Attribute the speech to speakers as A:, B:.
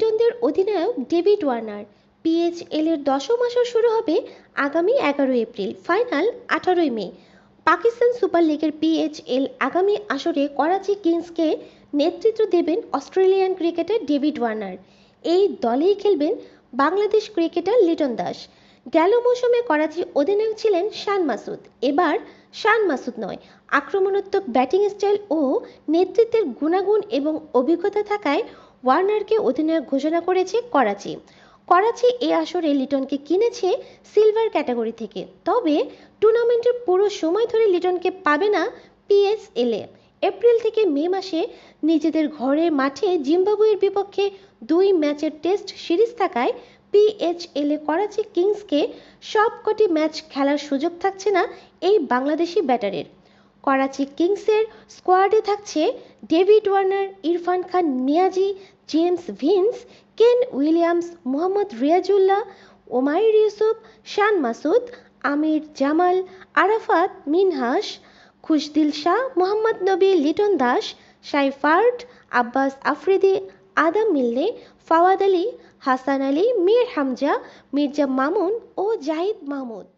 A: লিটনদের অধিনায়ক David Warner. PHL এর দশম আসর শুরু হবে আগামী 11 এপ্রিল, ফাইনাল 18 মে। পাকিস্তান সুপার লিগের পিএইচএল আগামী আসরে করাচি কিংসকে নেতৃত্ব দেবেন অস্ট্রেলিয়ান ক্রিকেটার ডেভিড ওয়ার্নার। এই দলেই খেলবেন বাংলাদেশ ক্রিকেটার লিটন দাস। গেল মৌসুমে করাচি অধিনায়ক ছিলেন শান মাসুদ। এবার শান মাসুদ নয়, আক্রমণাত্মক ব্যাটিং স্টাইল ও নেতৃত্বের গুণাগুণ এবং অভিজ্ঞতা থাকায় ওয়ার্নারকে অধিনায়ক ঘোষণা করেছে করাচি। করাচি এ আসরে লিটনকে কিনেছে সিলভার ক্যাটাগরি থেকে, তবে টুর্নামেন্টের পুরো সময় ধরে লিটনকে পাবে না পিএসএলে। এপ্রিল থেকে মে মাসে নিজেদের ঘরের মাঠে জিম্বাবুয়ের বিপক্ষে 2 ম্যাচের টেস্ট সিরিজ থাকায় পিএইচএলে করাচি কিংসকে সবকটি ম্যাচ খেলার সুযোগ থাকছে না এই বাংলাদেশি ব্যাটারের। করাচি কিংসের স্কোয়াডে থাকছে ডেভিড ওয়ার্নার, ইরফান খান নিয়াজি, জেমস ভিন্স, কেন উইলিয়ামস, মোহাম্মদ রিয়াজুল্লাহ, ওমাইর ইউসুফ, শান মাসুদ, আমির জামাল, আরাফাত মিনহাস, খুশদিল শাহ, মোহাম্মদ নবী, লিটন দাস, সাইফার্ড, আব্বাস আফ্রিদি, আদম মিল্লে, ফাওয়াদ আলী, হাসান আলী, মীর হামজা, মির্জা মামুন ও জাহিদ মাহমুদ।